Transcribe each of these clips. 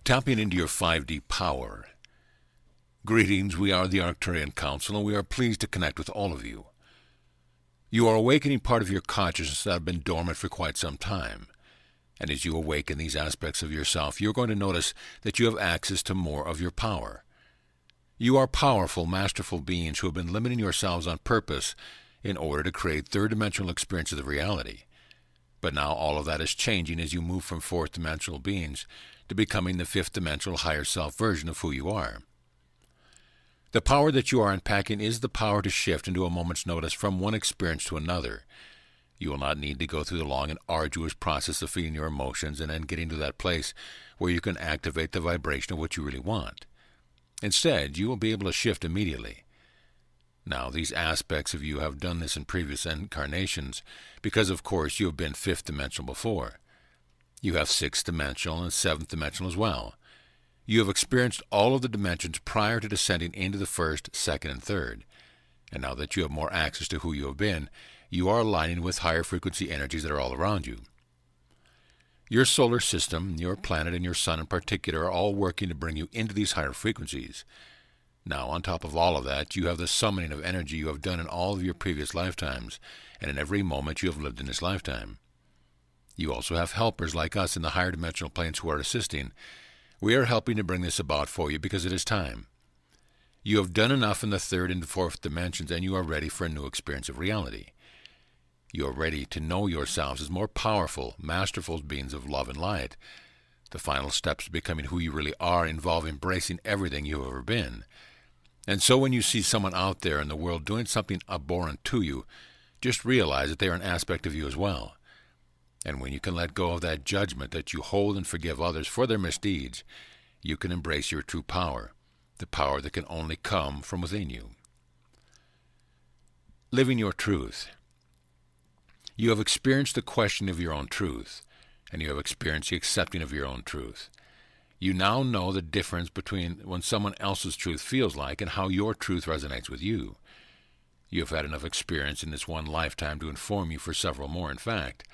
Tapping into your 5D power. Greetings, we are the Arcturian Council, and we are pleased to connect with all of you. You are awakening part of your consciousness that have been dormant for quite some time. And as you awaken these aspects of yourself, you're going to notice that you have access to more of your power. You are powerful, masterful beings who have been limiting yourselves on purpose in order to create third-dimensional experiences of reality. But now all of that is changing as you move from fourth-dimensional beings to becoming the fifth-dimensional higher self version of who you are. The power that you are unpacking is the power to shift into a moment's notice from one experience to another. You will not need to go through the long and arduous process of feeling your emotions and then getting to that place where you can activate the vibration of what you really want. Instead, you will be able to shift immediately. Now, these aspects of you have done this in previous incarnations because, of course, you have been fifth-dimensional before. You have sixth-dimensional and seventh-dimensional as well. You have experienced all of the dimensions prior to descending into the first, second, and third. And now that you have more access to who you have been, you are aligning with higher frequency energies that are all around you. Your solar system, your planet, and your sun in particular are all working to bring you into these higher frequencies. Now, on top of all of that, you have the summoning of energy you have done in all of your previous lifetimes, and in every moment you have lived in this lifetime. You also have helpers like us in the higher dimensional planes who are assisting. We are helping to bring this about for you because it is time. You have done enough in the third and fourth dimensions, and you are ready for a new experience of reality. You are ready to know yourselves as more powerful, masterful beings of love and light. The final steps to becoming who you really are involve embracing everything you have ever been. And so when you see someone out there in the world doing something abhorrent to you, just realize that they are an aspect of you as well. And when you can let go of that judgment that you hold and forgive others for their misdeeds, you can embrace your true power, the power that can only come from within you. Living your truth. You have experienced the question of your own truth, and you have experienced the accepting of your own truth. You now know the difference between when someone else's truth feels like and how your truth resonates with you. You have had enough experience in this one lifetime to inform you for several more, in fact.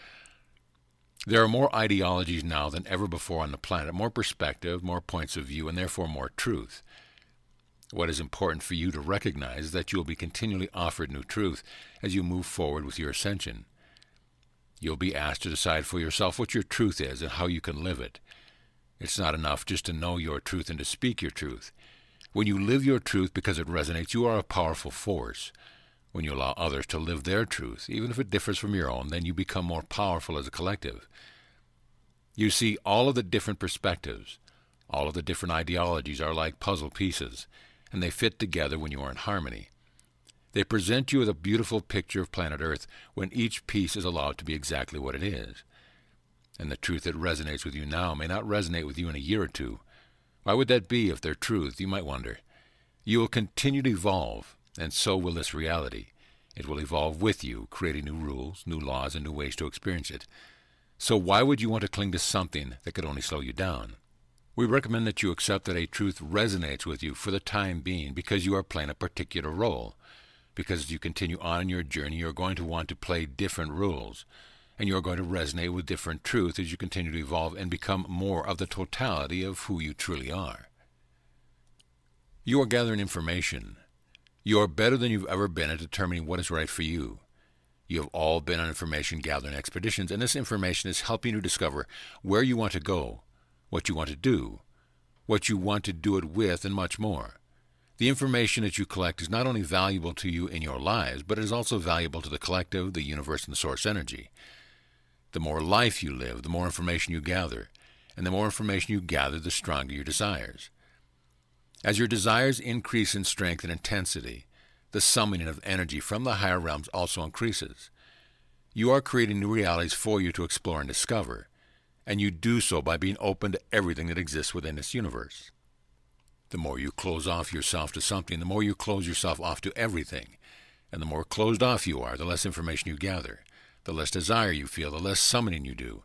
There are more ideologies now than ever before on the planet, more perspective, more points of view, and therefore more truth. What is important for you to recognize is that you will be continually offered new truth as you move forward with your ascension. You'll be asked to decide for yourself what your truth is and how you can live it. It's not enough just to know your truth and to speak your truth. When you live your truth because it resonates, you are a powerful force. When you allow others to live their truth, even if it differs from your own, then you become more powerful as a collective. You see, all of the different perspectives, all of the different ideologies are like puzzle pieces, and they fit together when you are in harmony. They present you with a beautiful picture of planet Earth when each piece is allowed to be exactly what it is. And the truth that resonates with you now may not resonate with you in a year or two. Why would that be if they're truth, you might wonder? You will continue to evolve, and so will this reality. It will evolve with you, creating new rules, new laws, and new ways to experience it. So why would you want to cling to something that could only slow you down? We recommend that you accept that a truth resonates with you for the time being because you are playing a particular role. Because as you continue on in your journey, you're going to want to play different rules, and you're going to resonate with different truth as you continue to evolve and become more of the totality of who you truly are. You are gathering information. You are better than you've ever been at determining what is right for you. You have all been on information gathering expeditions, and this information is helping you discover where you want to go, what you want to do, what you want to do it with, and much more. The information that you collect is not only valuable to you in your lives, but it is also valuable to the collective, the universe, and the source energy. The more life you live, the more information you gather, and the more information you gather, the stronger your desires. As your desires increase in strength and intensity, the summoning of energy from the higher realms also increases. You are creating new realities for you to explore and discover, and you do so by being open to everything that exists within this universe. The more you close off yourself to something, the more you close yourself off to everything. And the more closed off you are, the less information you gather, the less desire you feel, the less summoning you do.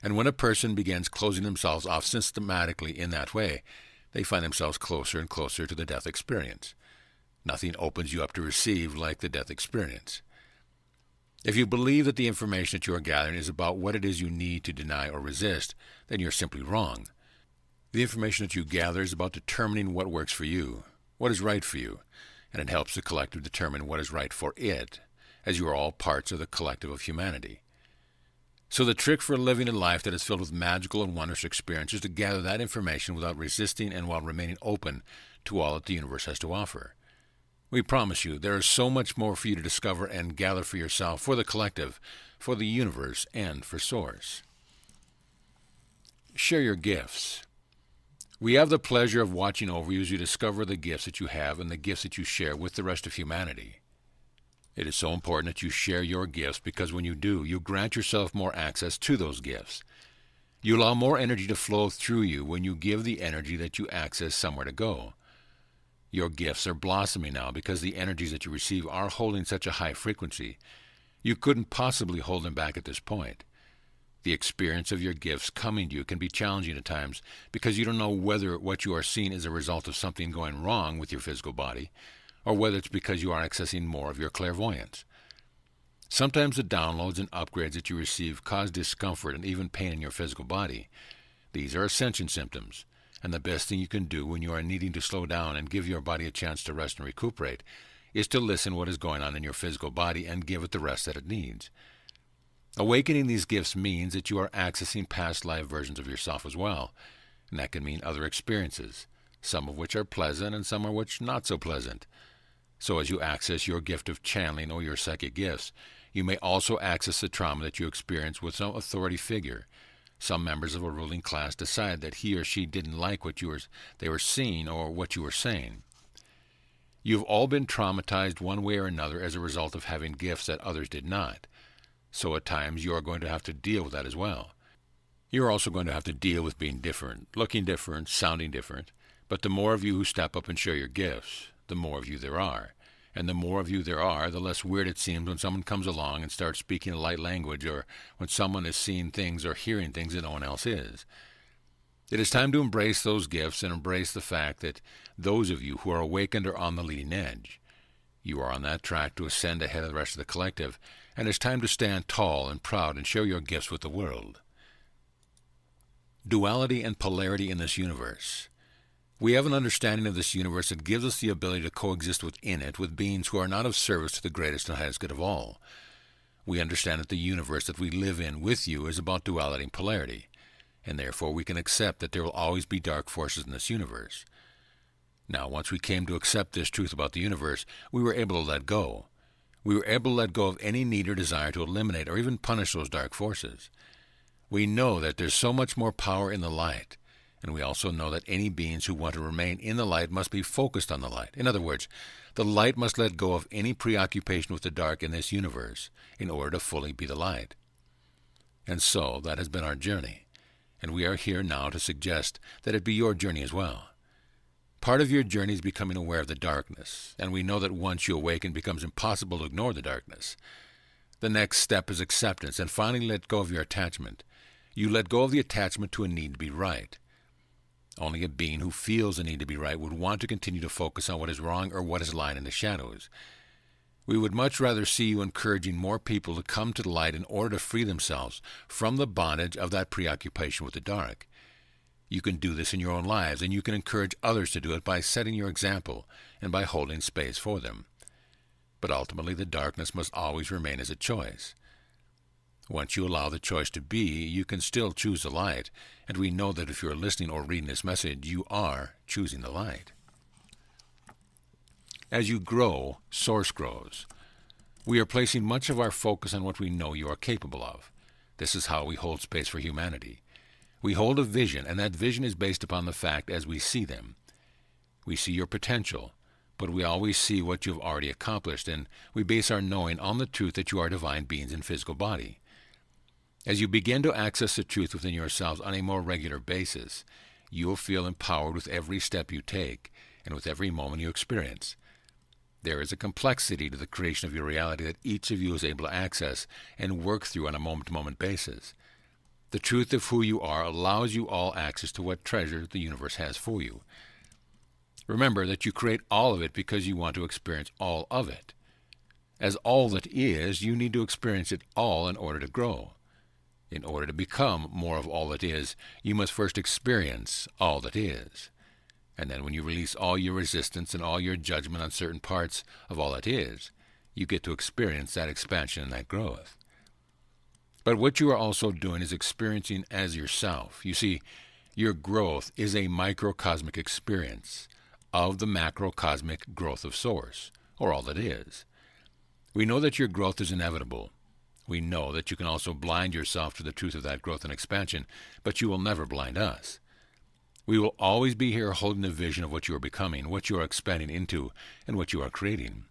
And when a person begins closing themselves off systematically in that way, they find themselves closer and closer to the death experience. Nothing opens you up to receive like the death experience. If you believe that the information that you are gathering is about what it is you need to deny or resist, then you're simply wrong. The information that you gather is about determining what works for you, what is right for you, and it helps the collective determine what is right for it, as you are all parts of the collective of humanity. So the trick for living a life that is filled with magical and wondrous experience is to gather that information without resisting and while remaining open to all that the universe has to offer. We promise you there is so much more for you to discover and gather for yourself, for the collective, for the universe, and for Source. Share your gifts. We have the pleasure of watching over you as you discover the gifts that you have and the gifts that you share with the rest of humanity. It is so important that you share your gifts because when you do, you grant yourself more access to those gifts. You allow more energy to flow through you when you give the energy that you access somewhere to go. Your gifts are blossoming now because the energies that you receive are holding such a high frequency. You couldn't possibly hold them back at this point. The experience of your gifts coming to you can be challenging at times because you don't know whether what you are seeing is a result of something going wrong with your physical body or whether it's because you are accessing more of your clairvoyance. Sometimes the downloads and upgrades that you receive cause discomfort and even pain in your physical body. These are Ascension symptoms, and the best thing you can do when you are needing to slow down and give your body a chance to rest and recuperate is to listen what is going on in your physical body and give it the rest that it needs. Awakening these gifts means that you are accessing past life versions of yourself as well, and that can mean other experiences, some of which are pleasant and some of which not so pleasant. So as you access your gift of channeling or your psychic gifts, you may also access the trauma that you experience with some authority figure. Some members of a ruling class decide that he or she didn't like what they were seeing or what you were saying. You've all been traumatized one way or another as a result of having gifts that others did not. So at times you are going to have to deal with that as well. You're also going to have to deal with being different, looking different, sounding different. But the more of you who step up and share your gifts, the more of you there are. And the more of you there are, the less weird it seems when someone comes along and starts speaking a light language or when someone is seeing things or hearing things that no one else is. It is time to embrace those gifts and embrace the fact that those of you who are awakened are on the leading edge. You are on that track to ascend ahead of the rest of the collective, and it's time to stand tall and proud and share your gifts with the world. Duality and polarity in this universe. We have an understanding of this universe that gives us the ability to coexist within it with beings who are not of service to the greatest and highest good of all. We understand that the universe that we live in with you is about duality and polarity, and therefore we can accept that there will always be dark forces in this universe. Now, once we came to accept this truth about the universe, we were able to let go. We were able to let go of any need or desire to eliminate or even punish those dark forces. We know that there's so much more power in the light, and we also know that any beings who want to remain in the light must be focused on the light. In other words, the light must let go of any preoccupation with the dark in this universe in order to fully be the light. And so that has been our journey, and we are here now to suggest that it be your journey as well. Part of your journey is becoming aware of the darkness, and we know that once you awaken, it becomes impossible to ignore the darkness. The next step is acceptance, and finally let go of your attachment. You let go of the attachment to a need to be right. Only a being who feels a need to be right would want to continue to focus on what is wrong or what is lying in the shadows. We would much rather see you encouraging more people to come to the light in order to free themselves from the bondage of that preoccupation with the dark. You can do this in your own lives, and you can encourage others to do it by setting your example and by holding space for them. But ultimately, the darkness must always remain as a choice. Once you allow the choice to be, you can still choose the light, and we know that if you are listening or reading this message, you are choosing the light. As you grow, Source grows. We are placing much of our focus on what we know you are capable of. This is how we hold space for humanity. We hold a vision, and that vision is based upon the fact as we see them. We see your potential, but we always see what you have already accomplished, and we base our knowing on the truth that you are divine beings in physical body. As you begin to access the truth within yourselves on a more regular basis, you will feel empowered with every step you take and with every moment you experience. There is a complexity to the creation of your reality that each of you is able to access and work through on a moment-to-moment basis. The truth of who you are allows you all access to what treasure the universe has for you. Remember that you create all of it because you want to experience all of it. As all that is, you need to experience it all in order to grow. In order to become more of all that is, you must first experience all that is. And then when you release all your resistance and all your judgment on certain parts of all that is, you get to experience that expansion and that growth. But what you are also doing is experiencing as yourself. You see, your growth is a microcosmic experience of the macrocosmic growth of Source, or all that is. We know that your growth is inevitable. We know that you can also blind yourself to the truth of that growth and expansion, but you will never blind us. We will always be here holding the vision of what you are becoming, what you are expanding into, and what you are creating.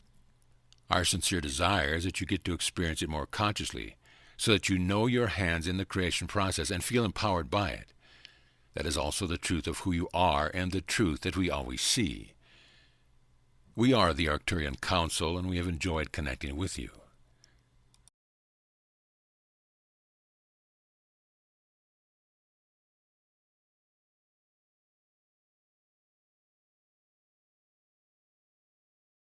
Our sincere desire is that you get to experience it more consciously, so that you know your hands in the creation process and feel empowered by it. That is also the truth of who you are and the truth that we always see. We are the Arcturian Council, and we have enjoyed connecting with you.